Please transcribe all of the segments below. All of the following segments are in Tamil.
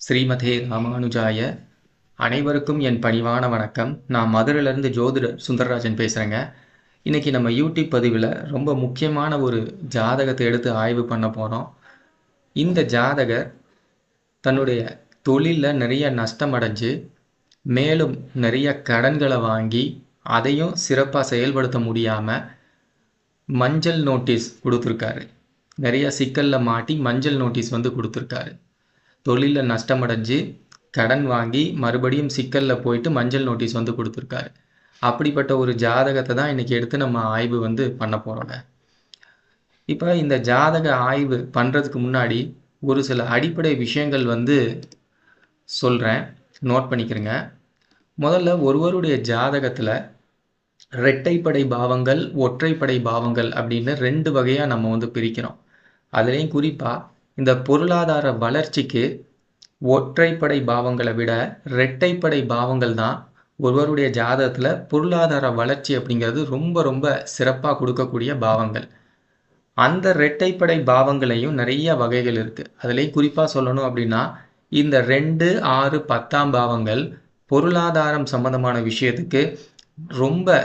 ஸ்ரீமதே ராமானுஜாய அனைவருக்கும் என் பணிவான வணக்கம். நான் மதுரையிலேருந்து ஜோதிடர் சுந்தரராஜன் பேசுகிறேங்க. இன்றைக்கி நம்ம யூடியூப் பதிவில் ரொம்ப முக்கியமான ஒரு ஜாதகத்தை எடுத்து ஆய்வு பண்ண போகிறோம். இந்த ஜாதகர் தன்னுடைய தொழிலில் நிறைய நஷ்டம் அடைஞ்சு மேலும் நிறைய கடன்களை வாங்கி அதையும் சிறப்பாக செயல்படுத்த முடியாமல் மஞ்சள் நோட்டீஸ் கொடுத்துருக்காரு. நிறைய சிக்கலில் மாட்டி மஞ்சள் நோட்டீஸ் கொடுத்துருக்காரு. தொழிலில் நஷ்டமடைஞ்சு கடன் வாங்கி மறுபடியும் சிக்கலில் போயிட்டு மஞ்சள் நோட்டீஸ் கொடுத்துருக்காரு. அப்படிப்பட்ட ஒரு ஜாதகத்தை தான் இன்றைக்கி எடுத்து நம்ம ஆய்வு பண்ண போகிறோங்க. இப்போ இந்த ஜாதக ஆய்வு பண்ணுறதுக்கு முன்னாடி ஒரு சில அடிப்படை விஷயங்கள் சொல்கிறேன், நோட் பண்ணிக்கிறேங்க. முதல்ல ஒருவருடைய ஜாதகத்தில் இரட்டைப்படை பாவங்கள், ஒற்றைப்படை பாவங்கள் அப்படின்னு 2 வகையாக நம்ம பிரிக்கிறோம். அதுலேயும் குறிப்பாக இந்த பொருளாதார வளர்ச்சிக்கு ஒற்றைப்படை பாவங்களை விட இரட்டைப்படை பாவங்கள் தான் ஒருவருடைய ஜாதகத்தில் பொருளாதார வளர்ச்சி அப்படிங்கிறது ரொம்ப ரொம்ப சிறப்பாக கொடுக்கக்கூடிய பாவங்கள். அந்த இரட்டைப்படை பாவங்களையும் நிறைய வகைகள் இருக்குது. அதுலேயும் குறிப்பாக சொல்லணும் அப்படின்னா இந்த 2, 6, 10ஆம் பாவங்கள் பொருளாதாரம் சம்பந்தமான விஷயத்துக்கு ரொம்ப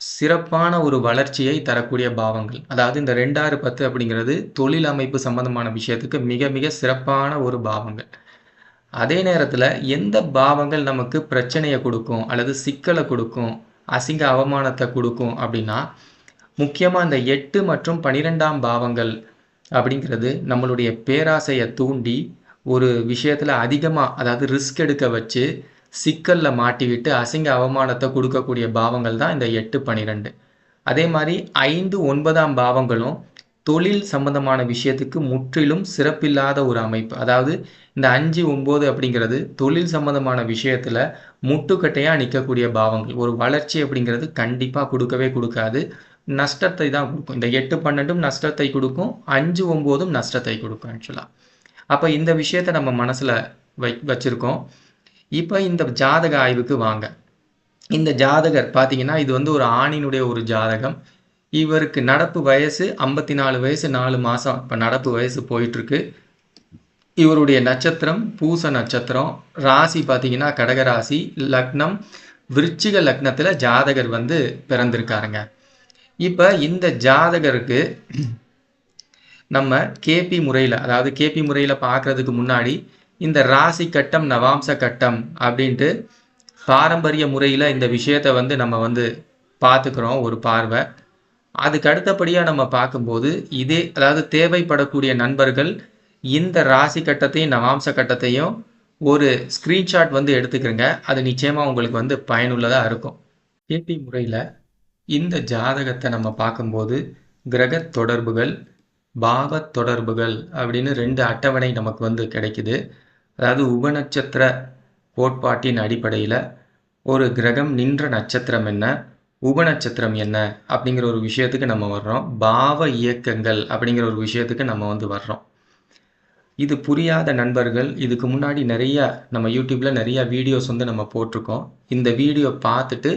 சிறப்பான ஒரு வளர்ச்சியை தரக்கூடிய பாவங்கள். அதாவது இந்த 2, 6, 10 அப்படிங்கிறது தொழில் அமைப்பு சம்பந்தமான விஷயத்துக்கு மிக மிக சிறப்பான ஒரு பாவங்கள். அதே நேரத்தில் எந்த பாவங்கள் நமக்கு பிரச்சனையை கொடுக்கும் அல்லது சிக்கலை கொடுக்கும், அசிங்க அவமானத்தை கொடுக்கும் அப்படின்னா முக்கியமாக இந்த 8 மற்றும் 12ஆம் பாவங்கள் அப்படிங்கிறது நம்மளுடைய பேராசையை தூண்டி ஒரு விஷயத்தில் அதிகமாக, அதாவது ரிஸ்க் எடுக்க வச்சு சிக்கலில் மாட்டிவிட்டு அசிங்க அவமானத்தை கொடுக்கக்கூடிய பாவங்கள் தான் இந்த 8, 12. அதே மாதிரி 5, 9ஆம் பாவங்களும் தொழில் சம்பந்தமான விஷயத்துக்கு முற்றிலும் சிறப்பில்லாத ஒரு அமைப்பு. அதாவது இந்த 5, 9 அப்படிங்கிறது தொழில் சம்பந்தமான விஷயத்தில் முட்டுக்கட்டையாக நிற்கக்கூடிய பாவங்கள். ஒரு வளர்ச்சி அப்படிங்கிறது கண்டிப்பாக கொடுக்கவே கொடுக்காது, நஷ்டத்தை தான் கொடுக்கும். இந்த 8, 12ம் நஷ்டத்தை கொடுக்கும், 5, 9ம் நஷ்டத்தை கொடுக்கும் ஆக்சுவலாக. அப்போ இந்த விஷயத்தை நம்ம மனசில் வச்சுருக்கோம். இப்போ இந்த ஜாதக ஆய்வுக்கு வாங்க. இந்த ஜாதகர் பார்த்தீங்கன்னா இது ஒரு ஆணினுடைய ஒரு ஜாதகம். இவருக்கு நடப்பு வயசு 54 வயசு 4 மாதம். இப்போ நடப்பு வயசு போயிட்டுருக்கு. இவருடைய நட்சத்திரம் பூச நட்சத்திரம். ராசி பார்த்தீங்கன்னா கடகராசி. லக்னம் விருச்சிக லக்னத்தில் ஜாதகர் பிறந்திருக்காருங்க. இப்போ இந்த ஜாதகருக்கு நம்ம கேபி முறையில், அதாவது கேபி முறையில் பார்க்குறதுக்கு முன்னாடி இந்த ராசி கட்டம் நவாம்ச கட்டம் அப்படின்ட்டு பாரம்பரிய முறையில் இந்த விஷயத்தை நம்ம பார்த்துக்கிறோம் ஒரு பார்வை. அதுக்கு அடுத்தபடியாக நம்ம பார்க்கும்போது இதே, அதாவது தேவைப்படக்கூடிய நண்பர்கள் இந்த ராசி கட்டத்தையும் நவாம்ச கட்டத்தையும் ஒரு ஸ்க்ரீன்ஷாட் எடுத்துக்கிறங்க. அது நிச்சயமாக உங்களுக்கு பயனுள்ளதாக இருக்கும். கேபி முறையில் இந்த ஜாதகத்தை நம்ம பார்க்கும்போது கிரக தொடர்புகள், பாவ தொடர்புகள் அப்படின்னு 2 அட்டவணை நமக்கு கிடைக்குது. அதாவது உபநட்சத்திர கோட்பாட்டின் அடிப்படையில் ஒரு கிரகம் நின்ற நட்சத்திரம் என்ன, உபநட்சத்திரம் என்ன அப்படிங்கிற ஒரு விஷயத்துக்கு நம்ம வர்றோம். பாவ இயக்கங்கள் அப்படிங்கிற ஒரு விஷயத்துக்கு நம்ம வர்றோம். இது புரியாத நண்பர்கள், இதுக்கு முன்னாடி நிறைய நம்ம யூடியூப்பில் நிறைய வீடியோஸ் நம்ம போட்டிருக்கோம். இந்த வீடியோ பார்த்துட்டு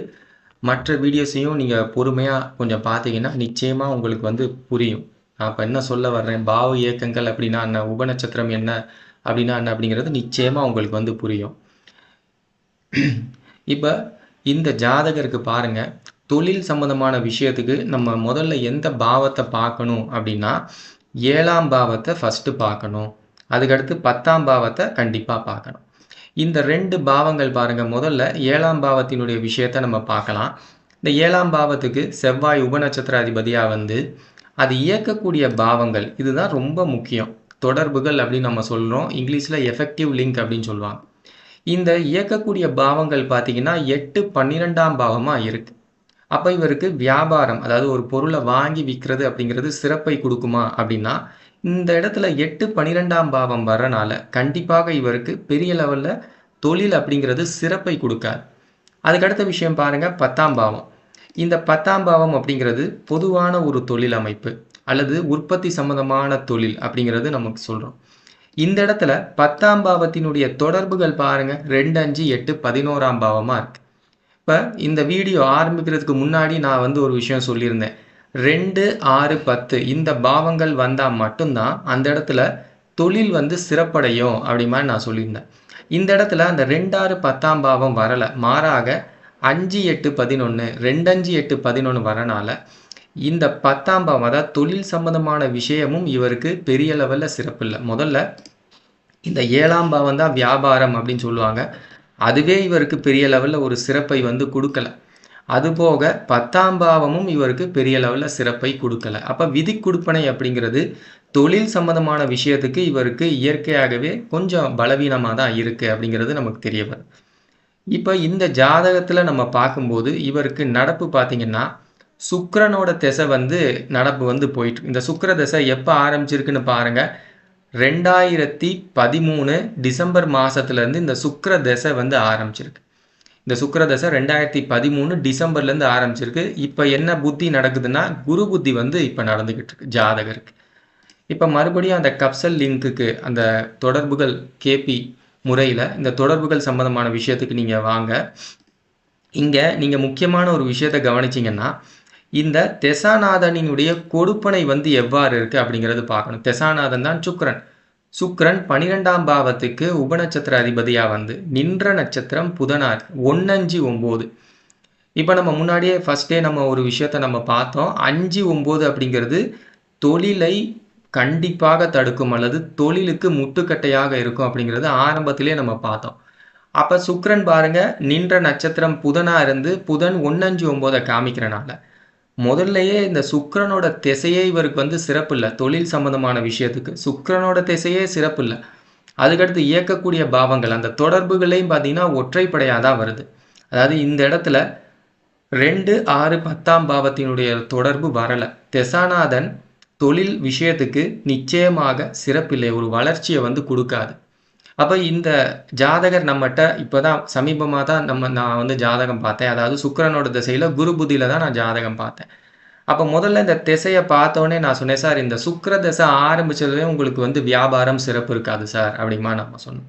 மற்ற வீடியோஸையும் நீங்கள் பொறுமையாக கொஞ்சம் பார்த்தீங்கன்னா நிச்சயமாக உங்களுக்கு புரியும். நான் இப்போ என்ன சொல்ல வர்றேன், பாவ இயக்கங்கள் அப்படின்னா என்ன, உபநட்சத்திரம் என்ன அப்படின்னா என்ன அப்படிங்கிறது நிச்சயமாக உங்களுக்கு புரியும். இப்போ இந்த ஜாதகருக்கு பாருங்கள், தொழில் சம்பந்தமான விஷயத்துக்கு நம்ம முதல்ல எந்த பாவத்தை பார்க்கணும் அப்படின்னா 7ஆம் பாவத்தை ஃபஸ்ட்டு பார்க்கணும். அதுக்கடுத்து 10ஆம் பாவத்தை கண்டிப்பாக பார்க்கணும். இந்த 2 பாவங்கள் பாருங்கள். முதல்ல 7ஆம் பாவத்தினுடைய விஷயத்தை நம்ம பார்க்கலாம். இந்த 7ஆம் பாவத்துக்கு செவ்வாய் உபநட்சத்திர அதிபதியாக அது இயக்கக்கூடிய பாவங்கள், இதுதான் ரொம்ப முக்கியம். தொடர்புகள் அப்படின்னு நம்ம சொல்கிறோம். இங்கிலீஷில் எஃபெக்டிவ் லிங்க் அப்படின்னு சொல்லுவாங்க. இந்த இயக்கக்கூடிய பாவங்கள் பார்த்தீங்கன்னா 8, 12ஆம் பாவமாக இருக்குது. அப்போ இவருக்கு வியாபாரம், அதாவது ஒரு பொருளை வாங்கி விற்கிறது அப்படிங்கிறது சிறப்பை கொடுக்குமா அப்படின்னா இந்த இடத்துல 8, 12ஆம் பாவம் வர்றனால கண்டிப்பாக இவருக்கு பெரிய லெவலில் தொழில் அப்படிங்கிறது சிறப்பை கொடுக்காது. அதுக்கடுத்த விஷயம் பாருங்கள், 10ஆம் பாவம். இந்த 10ஆம் பாவம் அப்படிங்கிறது பொதுவான ஒரு தொழில் அமைப்பு அல்லது உற்பத்தி சம்பந்தமான தொழில் அப்படிங்கிறது நமக்கு சொல்கிறோம். இந்த இடத்துல 10ஆம் பாவத்தினுடைய தொடர்புகள் பாருங்கள், 2, 5, 8, 11ஆம் பாவமாக இருக்குது. இப்போ இந்த வீடியோ ஆரம்பிக்கிறதுக்கு முன்னாடி நான் ஒரு விஷயம் சொல்லியிருந்தேன். 2, 6, 10 இந்த பாவங்கள் வந்தால் மட்டும்தான் அந்த இடத்துல தொழில் சிறப்படையும் அப்படி மாதிரி நான் சொல்லியிருந்தேன். இந்த இடத்துல அந்த 2, 6, 10ஆம் பாவம் வரல. மாறாக 5, 8, 11 2, 5, 8, 11 வரனால இந்த 10ஆம் பாவம் அதாவது தொழில் சம்பந்தமான விஷயமும் இவருக்கு பெரிய லெவல்ல சிறப்பு இல்ல. முதல்ல இந்த 7ஆம் பாவம் தான் வியாபாரம் அப்படின்னு சொல்லுவாங்க. அதுவே இவருக்கு பெரிய லெவல்ல ஒரு சிறப்பை வந்து குடுக்கல. அதுபோக 10ஆம் பாவமும் இவருக்கு பெரிய லெவல்ல சிறப்பை குடுக்கல. அப்ப விதி குடுப்பனை அப்படிங்கிறது தொழில் சம்பந்தமான விஷயத்துக்கு இவருக்கு இயற்கையாகவே கொஞ்சம் பலவீனமா தான் இருக்கு அப்படிங்கிறது நமக்கு தெரிய வருது. இப்ப இந்த ஜாதகத்துல நம்ம பார்க்கும்போது இவருக்கு நடப்பு பார்த்தீங்கன்னா, சுக்கிரனோட திசை வந்து நடப்பு வந்து போயிட்டு இந்த சுக்கிர திசை எப்ப ஆரம்பிச்சிருக்குன்னு பாருங்க. 2013 டிசம்பர் மாசத்துலேருந்து இந்த சுக்கிர திசை வந்து ஆரம்பிச்சிருக்கு. இந்த சுக்கிர தசை 2013 டிசம்பர்லேருந்து ஆரம்பிச்சிருக்கு. இப்போ என்ன புத்தி நடக்குதுன்னா குரு புத்தி வந்து இப்போ நடந்துக்கிட்டு இருக்கு ஜாதகருக்கு. இப்போ மறுபடியும் அந்த கப்சல் லிங்க்குக்கு அந்த தொடர்புகள் கேபி முறையில் இந்த தொடர்புகள் சம்பந்தமான விஷயத்துக்கு நீங்கள் வாங்க. இங்கே நீங்கள் முக்கியமான ஒரு விஷயத்தை கவனிச்சிங்கன்னா இந்த தெசாநாதனினுடைய கொடுப்பனை வந்து எவ்வாறு இருக்குது அப்படிங்கிறது பார்க்கணும். தெசாநாதன் தான் சுக்கிரன். சுக்கிரன் 12ஆம் பாவத்துக்கு உபநட்சத்திர அதிபதியா வந்து நின்ற நட்சத்திரம் புதனார் 159. இப்போ நம்ம முன்னாடியே ஃபர்ஸ்டே நம்ம ஒரு விஷயத்த நம்ம பார்த்தோம். 5-9 அப்படிங்கிறது தொழிலை கண்டிப்பாக தடுக்கும் அல்லது தொழிலுக்கு முட்டுக்கட்டையாக இருக்கும் அப்படிங்கிறது ஆரம்பத்திலே நம்ம பார்த்தோம். அப்ப சுக்கிரன் பாருங்க நின்ற நட்சத்திரம் புதனா இருந்து புதன் 159 காமிக்கிறனால முதல்லயே இந்த சுக்கிரனோட திசையே இவருக்கு வந்து சிறப்பு இல்லை. தொழில் சம்பந்தமான விஷயத்துக்கு சுக்கிரனோட திசையே சிறப்பு இல்லை. அதுக்கடுத்து இயக்கக்கூடிய பாவங்கள் அந்த தொடர்புகளையும் பார்த்தீங்கன்னா ஒற்றைப்படையாக தான் வருது. அதாவது இந்த இடத்துல 2, 6, 10ஆம் பாவத்தினுடைய தொடர்பு வரல. தெசாநாதன் தொழில் விஷயத்துக்கு நிச்சயமாக சிறப்பில்லை. ஒரு வளர்ச்சியை வந்து கொடுக்காது. அப்போ இந்த ஜாதகர் நம்மகிட்ட இப்போதான் சமீபமாக தான் நான் வந்து ஜாதகம் பார்த்தேன். அதாவது சுக்கிரனோட திசையில் குரு புத்தியில தான் நான் ஜாதகம் பார்த்தேன். அப்போ முதல்ல இந்த திசையை பார்த்தோன்னே நான் சொன்னேன், சார் இந்த சுக்கிர திசை ஆரம்பிச்சதுலேயே உங்களுக்கு வந்து வியாபாரம் சிறப்பு இருக்காது சார் அப்படிமா நம்ம சொன்னோம்.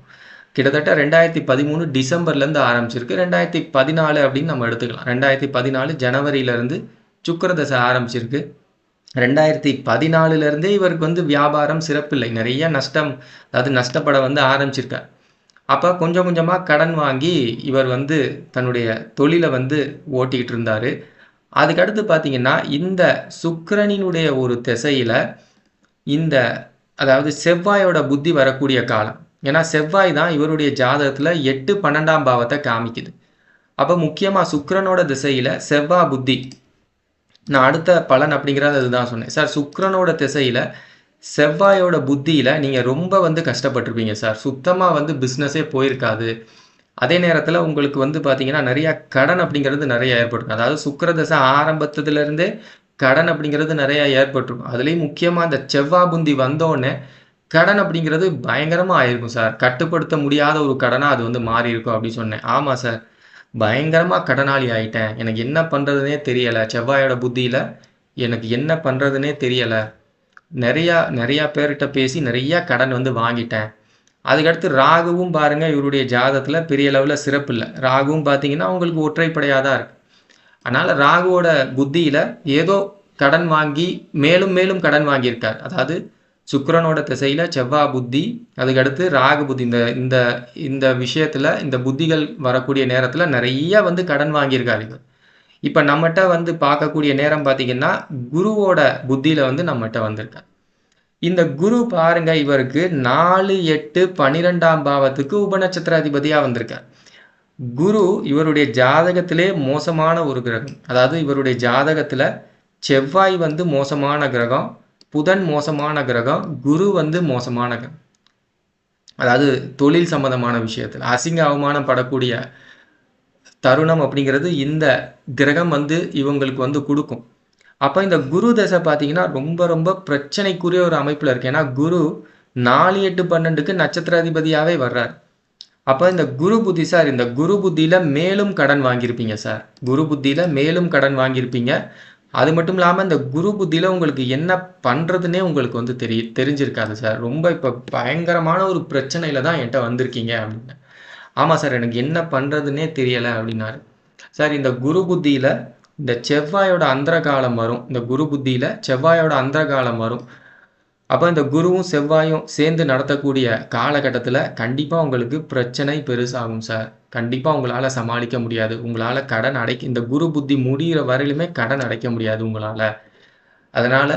கிட்டத்தட்ட 2013 டிசம்பர்லேருந்து ஆரம்பிச்சிருக்கு. 2014 அப்படின்னு நம்ம எடுத்துக்கலாம். 2014 ஜனவரியிலேருந்து சுக்கிர திசை ஆரம்பிச்சிருக்கு. 2014 இவருக்கு வந்து வியாபாரம் சிறப்பில்லை. நிறைய நஷ்டம், அதாவது நஷ்டப்பட வந்து ஆரம்பிச்சிருக்கார். அப்போ கொஞ்சம் கொஞ்சமாக கடன் வாங்கி இவர் வந்து தன்னுடைய தொழிலை வந்து ஓட்டிக்கிட்டு இருந்தார். அதுக்கடுத்து பார்த்தீங்கன்னா இந்த சுக்கிரனினுடைய ஒரு திசையில் இந்த அதாவது செவ்வாயோட புத்தி வரக்கூடிய காலம். ஏன்னா செவ்வாய் தான் இவருடைய ஜாதகத்தில் 8, 12ஆம் பாவத்தை காமிக்குது. அப்போ முக்கியமாக சுக்கிரனோட திசையில் செவ்வாய் புத்தி நான் அடுத்த பலன் அப்படிங்கிறது அதுதான் சொன்னேன். சார் சுக்கிரனோட திசையில் செவ்வாயோட புத்தியில் நீங்கள் ரொம்ப வந்து கஷ்டப்பட்டிருப்பீங்க சார். சுத்தமாக வந்து பிஸ்னஸே போயிருக்காது. அதே நேரத்தில் உங்களுக்கு வந்து பார்த்தீங்கன்னா நிறையா கடன் அப்படிங்கிறது நிறைய ஏற்பட்டிருக்கும். அதாவது சுக்கிர திசை ஆரம்பத்துலேருந்தே கடன் அப்படிங்கிறது நிறையா ஏற்பட்டிருக்கும். அதுலேயும் முக்கியமாக அந்த செவ்வாய் புத்தி வந்தோடனே கடன் அப்படிங்கிறது பயங்கரமாக ஆயிருக்கும் சார். கட்டுப்படுத்த முடியாத ஒரு கடனாக அது வந்து மாறி இருக்கும் அப்படின்னு சொன்னேன். ஆமாம் சார், பயங்கரமாக கடனாளி ஆயிட்டேன். எனக்கு என்ன பண்ணுறதுனே தெரியலை. செவ்வாயோட புத்தியில் எனக்கு என்ன பண்ணுறதுனே தெரியலை. நிறையா பேர்கிட்ட பேசி நிறையா கடன் வந்து வாங்கிட்டேன். அதுக்கடுத்து ராகுவும் பாருங்கள் இவருடைய ஜாதகத்தில் பெரிய லெவலில் சிறப்பு இல்லை. ராகுவும் பார்த்தீங்கன்னா அவங்களுக்கு ஒற்றைப்படையாக தான் இருக்குது. அதனால் ராகுவோட புத்தியில் ஏதோ கடன் வாங்கி மேலும் மேலும் கடன் வாங்கியிருக்கார். அதாவது சுக்கிரனோட திசையில் செவ்வாய் புத்தி, அதுக்கடுத்து ராகு புத்தி, இந்த இந்த இந்த விஷயத்தில் இந்த புத்திகள் வரக்கூடிய நேரத்தில் நிறைய வந்து கடன் வாங்கியிருக்காரு இவர். இப்போ நம்மகிட்ட வந்து பார்க்கக்கூடிய நேரம் பார்த்தீங்கன்னா குருவோட புத்தியில் வந்து நம்மகிட்ட வந்திருக்கார். இந்த குரு பாருங்க இவருக்கு 4, 8, 12ஆம் பாவத்துக்கு உபநட்சத்திர அதிபதியாக வந்திருக்கார். குரு இவருடைய ஜாதகத்திலே மோசமான ஒரு கிரகம். அதாவது இவருடைய ஜாதகத்தில் செவ்வாய் வந்து மோசமான கிரகம், புதன் மோசமான கிரகம், குரு வந்து மோசமான கிரகம். அதாவது தொழில் சம்பந்தமான விஷயத்தில் அசிங்க அவமானம் படக்கூடிய தருணம் அப்படிங்கிறது இந்த கிரகம் வந்து இவங்களுக்கு வந்து கொடுக்கும். அப்போ இந்த குரு தசை பார்த்தீங்கன்னா ரொம்ப ரொம்ப பிரச்சனைக்குரிய ஒரு அமைப்பில் இருக்கு. ஏன்னா குரு 4, 8, 12க்கு நட்சத்திர அதிபதியாகவே வர்றார். அப்போ இந்த குரு புத்தி சார், இந்த குரு புத்தியில் மேலும் கடன் வாங்கியிருப்பீங்க சார். குரு புத்தியில் மேலும் கடன் வாங்கியிருப்பீங்க. அது மட்டும் இல்லாமல் இந்த குரு புத்தியில் உங்களுக்கு என்ன பண்ணுறதுனே உங்களுக்கு வந்து தெரிஞ்சிருக்காது சார். ரொம்ப இப்போ பயங்கரமான ஒரு பிரச்சனையில் தான் என்கிட்ட வந்திருக்கீங்க அப்படின்னு. ஆமாம் சார், எனக்கு என்ன பண்ணுறதுனே தெரியலை அப்படின்னாரு. சார் இந்த குரு புத்தியில் இந்த செவ்வாயோட அந்தர காலம் வரும். இந்த குரு புத்தியில் செவ்வாயோட அந்தர காலம் வரும். அப்போ இந்த குருவும் செவ்வாயும் சேர்ந்து நடத்தக்கூடிய காலகட்டத்தில் கண்டிப்பாக உங்களுக்கு பிரச்சனை பெருசாகும் சார். கண்டிப்பாக உங்களால் சமாளிக்க முடியாது. உங்களால் கடன் அடைக்க இந்த குரு புத்தி முடிகிற வரையிலுமே கடன் அடைக்க முடியாது உங்களால். அதனால்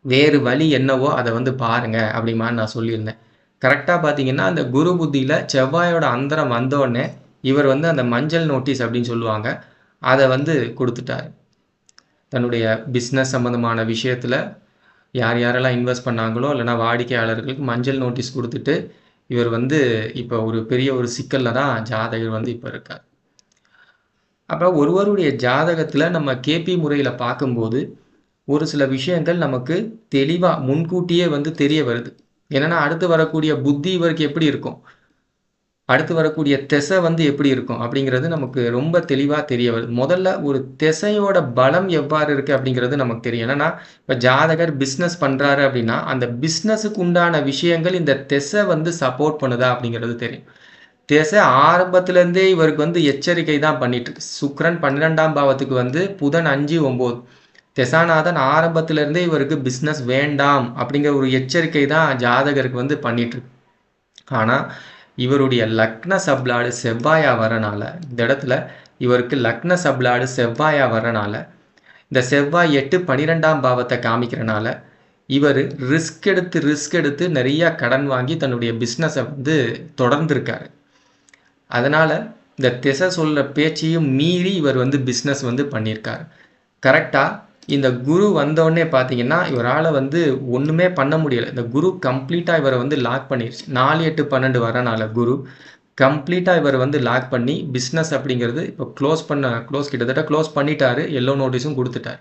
வேறு வழி என்னவோ அதை வந்து பாருங்க அப்படிமான்னு நான் சொல்லியிருந்தேன். கரெக்டாக பார்த்தீங்கன்னா அந்த குரு புத்தியில் செவ்வாயோட அந்தரம் வந்தோடனே இவர் வந்து அந்த மஞ்சள் நோட்டீஸ் அப்படின்னு சொல்லுவாங்க, அதை வந்து கொடுத்துட்டார். தன்னுடைய பிஸ்னஸ் சம்மந்தமான விஷயத்தில் யார் யாரெல்லாம் இன்வெஸ்ட் பண்ணாங்களோ இல்லைனா வாடிக்கையாளர்களுக்கு மஞ்சள் நோட்டீஸ் கொடுத்துட்டு இவர் வந்து இப்போ ஒரு பெரிய ஒரு சிக்கலில் தான் ஜாதகர் வந்து இப்போ இருக்கார். அப்போ ஒருவருடைய ஜாதகத்தில் நம்ம கேபி முறையில் பார்க்கும்போது ஒரு சில விஷயங்கள் நமக்கு தெளிவாக முன்கூட்டியே வந்து தெரிய வருது. என்னென்னா அடுத்து வரக்கூடிய புத்தி இவருக்கு எப்படி இருக்கும், அடுத்து வரக்கூடிய திசை வந்து எப்படி இருக்கும் அப்படிங்கிறது நமக்கு ரொம்ப தெளிவாக தெரிய வருது. முதல்ல ஒரு திசையோட பலம் எவ்வாறு இருக்குது அப்படிங்கிறது நமக்கு தெரியும். என்னென்னா இப்போ ஜாதகர் பிஸ்னஸ் பண்ணுறாரு அப்படின்னா அந்த பிஸ்னஸுக்கு உண்டான விஷயங்கள் இந்த திசை வந்து சப்போர்ட் பண்ணுதா அப்படிங்கிறது தெரியும். திசை ஆரம்பத்துலேருந்தே இவருக்கு வந்து எச்சரிக்கை தான் பண்ணிட்டு இருக்கு. சுக்கிரன் 12ஆம் பாவத்துக்கு வந்து புதன் 5, 9 திசாநாதன் ஆரம்பத்திலிருந்தே இவருக்கு பிஸ்னஸ் வேண்டாம் அப்படிங்கிற ஒரு எச்சரிக்கை தான் ஜாதகருக்கு வந்து பண்ணிட்டு இருக்கு. ஆனால் இவருடைய லக்ன சப்ளாடு செவ்வாயா வரனால இந்த இடத்துல இவருக்கு லக்ன சப்ளாடு செவ்வாயா வரனால இந்த செவ்வாய் 8, 12ஆம் பாவத்தை காமிக்கிறனால இவர் ரிஸ்க் எடுத்து நிறையா கடன் வாங்கி தன்னுடைய பிஸ்னஸை வந்து தொடர்ந்துருக்காரு. அதனால் இந்த திசை சொல்கிற பேச்சையும் மீறி இவர் வந்து பிஸ்னஸ் வந்து பண்ணியிருக்காரு. கரெக்டாக இந்த குரு வந்தோடனே பார்த்தீங்கன்னா இவரால் வந்து ஒன்றுமே பண்ண முடியலை. இந்த குரு கம்ப்ளீட்டாக இவரை வந்து லாக் பண்ணிடுச்சு. 4, 8, 12 வரனால குரு கம்ப்ளீட்டாக இவர் வந்து லாக் பண்ணி பிஸ்னஸ் அப்படிங்கிறது இப்போ கிட்டத்தட்ட க்ளோஸ் பண்ணிட்டாரு. எல்லோ நோட்டீஸும் கொடுத்துட்டார்.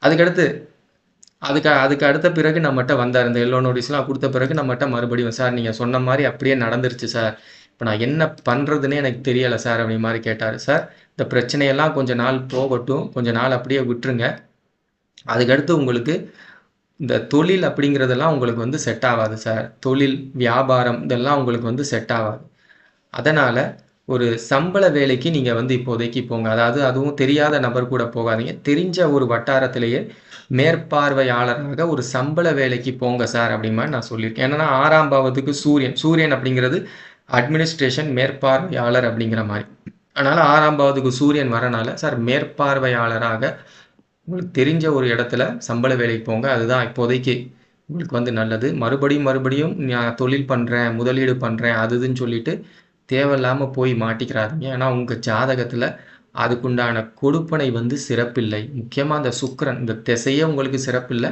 அதுக்கு அடுத்த பிறகு நம்மகிட்ட வந்தார். இந்த எல்லோ நோட்டீஸ்லாம் கொடுத்த பிறகு நம்மகிட்ட மறுபடியும் சார் நீங்கள் சொன்ன மாதிரி அப்படியே நடந்துருச்சு சார், இப்போ நான் என்ன பண்ணுறதுன்னே எனக்கு தெரியலை சார் அப்படி மாதிரி கேட்டார். சார் இந்த பிரச்சனையெல்லாம் கொஞ்ச நாள் போகட்டும், கொஞ்ச நாள் அப்படியே விட்டுருங்க. அதுக்கடுத்து உங்களுக்கு இந்த தொழில் அப்படிங்கிறதெல்லாம் உங்களுக்கு வந்து செட் ஆகாது சார். தொழில் வியாபாரம் இதெல்லாம் உங்களுக்கு வந்து செட் ஆகாது. அதனால் ஒரு சம்பள வேலைக்கு நீங்கள் வந்து இப்போதைக்கு போங்க. அதாவது அதுவும் தெரியாத நபர் கூட போகாதீங்க. தெரிஞ்ச ஒரு வட்டாரத்திலேயே மேற்பார்வையாளராக ஒரு சம்பள வேலைக்கு போங்க சார் அப்படிமா நான் சொல்லியிருக்கேன். என்னன்னா 6ஆம் பாவத்துக்கு சூரியன் அப்படிங்கிறது அட்மினிஸ்ட்ரேஷன் மேற்பார்வையாளர் அப்படிங்கிற மாதிரி. அதனால் 6ஆம் பாவத்துக்கு சூரியன் வரனால சார் மேற்பார்வையாளராக உங்களுக்கு தெரிஞ்ச ஒரு இடத்துல சம்பள வேலைக்கு போங்க. அதுதான் இப்போதைக்கு உங்களுக்கு வந்து நல்லது. மறுபடியும் நான் தொழில் பண்ணுறேன், முதலீடு பண்ணுறேன் அதுன்னு சொல்லிட்டு தேவையில்லாமல் போய் மாட்டிக்கிறாதீங்க. ஏன்னா உங்கள் ஜாதகத்தில் அதுக்குண்டான கொடுப்பனை வந்து சிறப்பில்லை. முக்கியமாக அந்த சுக்கிரன் இந்த திசையே உங்களுக்கு சிறப்பில்லை.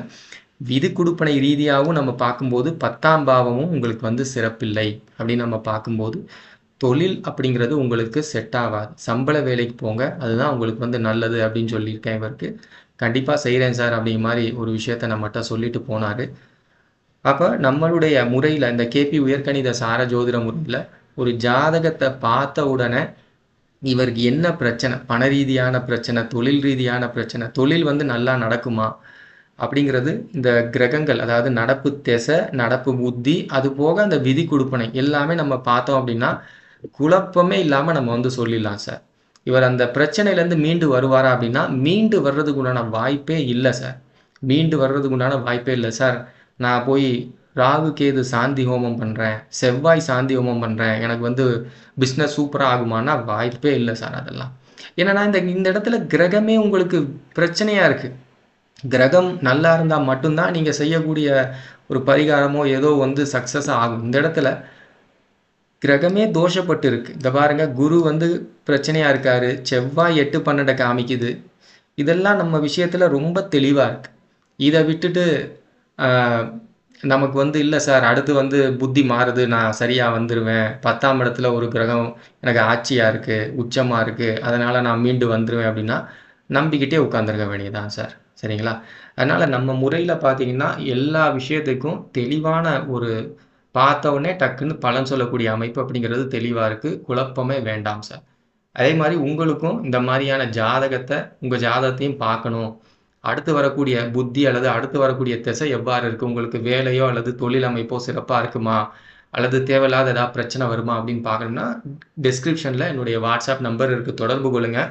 விதி கொடுப்பனை ரீதியாகவும் நம்ம பார்க்கும்போது 10ஆம் பாவமும் உங்களுக்கு வந்து சிறப்பில்லை அப்படின்னு நம்ம பார்க்கும்போது தொழில் அப்படிங்கிறது உங்களுக்கு செட் ஆகாது. சம்பள வேலைக்கு போங்க, அதுதான் உங்களுக்கு வந்து நல்லது அப்படின்னு சொல்லியிருக்கேன். இவருக்கு கண்டிப்பாக செய்கிறேன் சார் அப்படிங்கிற மாதிரி ஒரு விஷயத்த நம்மகிட்ட சொல்லிட்டு போனார். அப்போ நம்மளுடைய முறையில் இந்த கேபி உயர்கணித சார ஜோதிட முறையில் ஒரு ஜாதகத்தை பார்த்த உடனே இவருக்கு என்ன பிரச்சனை, பண ரீதியான பிரச்சனை, தொழில் ரீதியான பிரச்சனை, தொழில் வந்து நல்லா நடக்குமா அப்படிங்கிறது இந்த கிரகங்கள், அதாவது நடப்பு திசை, நடப்பு புத்தி, அது போக அந்த விதி கொடுப்பனை எல்லாமே நம்ம பார்த்தோம் அப்படின்னா குழப்பமே இல்லாமல் நம்ம வந்து சொல்லிடலாம் சார். இவர் அந்த பிரச்சனையிலேருந்து மீண்டு வருவாரா அப்படின்னா மீண்டு வர்றதுக்கு உண்டான வாய்ப்பே இல்லை சார். மீண்டு வர்றதுக்கு உண்டான வாய்ப்பே இல்லை சார். நான் போய் ராகு கேது சாந்தி ஹோமம் பண்ணுறேன், செவ்வாய் சாந்தி ஹோமம் பண்ணுறேன், எனக்கு வந்து பிஸ்னஸ் சூப்பராக ஆகுமானா வாய்ப்பே இல்லை சார். அதெல்லாம் என்னன்னா இந்த இடத்துல கிரகமே உங்களுக்கு பிரச்சனையாக இருக்குது. கிரகம் நல்லா இருந்தால் மட்டும்தான் நீங்கள் செய்யக்கூடிய ஒரு பரிகாரமோ ஏதோ வந்து சக்ஸஸ் ஆகும். இந்த இடத்துல கிரகமே தோஷப்பட்டு இருக்கு. இந்த பாருங்க, குரு வந்து பிரச்சனையாக இருக்காரு, செவ்வாய் 8, 12 காமிக்குது. இதெல்லாம் நம்ம விஷயத்தில் ரொம்ப தெளிவாக இருக்குது. இதை விட்டுட்டு நமக்கு வந்து இல்லை சார் அடுத்து வந்து புத்தி மாறுது, நான் சரியாக வந்துடுவேன், 10ஆம் இடத்துல ஒரு கிரகம் எனக்கு ஆட்சியாக இருக்குது, உச்சமாக இருக்குது, அதனால் நான் மீண்டு வந்துடுவேன் அப்படின்னா நம்பிக்கிட்டே உட்காந்துருக்க வேண்டியதான் சார். சரிங்களா? அதனால் நம்ம முறையில் பார்த்தீங்கன்னா எல்லா விஷயத்துக்கும் தெளிவான ஒரு பார்த்த உடனே டக்குன்னு பலன் சொல்லக்கூடிய அமைப்பு அப்படிங்கிறது தெளிவாக இருக்குது. குழப்பமே வேண்டாம் சார். அதே மாதிரி உங்களுக்கும் இந்த மாதிரியான ஜாதகத்தை உங்கள் ஜாதகத்தையும் பார்க்கணும். அடுத்து வரக்கூடிய புத்தி அல்லது அடுத்து வரக்கூடிய திசை எவ்வாறு இருக்குது, உங்களுக்கு வேலையோ அல்லது தொழில் அமைப்போ சிறப்பாக இருக்குமா, அல்லது தேவையில்லாத ஏதாவது பிரச்சனை வருமா அப்படின்னு பார்க்கணும்னா டிஸ்கிரிப்ஷனில் என்னுடைய வாட்ஸ்அப் நம்பர் இருக்குது, தொடர்பு கொள்ளுங்கள்.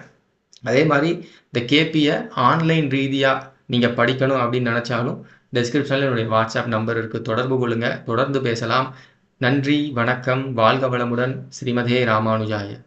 அதே மாதிரி இந்த கேபியை ஆன்லைன் ரீதியாக நீங்கள் படிக்கணும் அப்படின்னு நினச்சாலும் டிஸ்கிரிப்ஷனில் என்னுடைய வாட்ஸ்அப் நம்பர் இருக்குது, தொடர்பு கொள்ளுங்க. தொடர்ந்து பேசலாம். நன்றி, வணக்கம், வாழ்க வளமுடன். ஸ்ரீமதே ராமானுஜாய.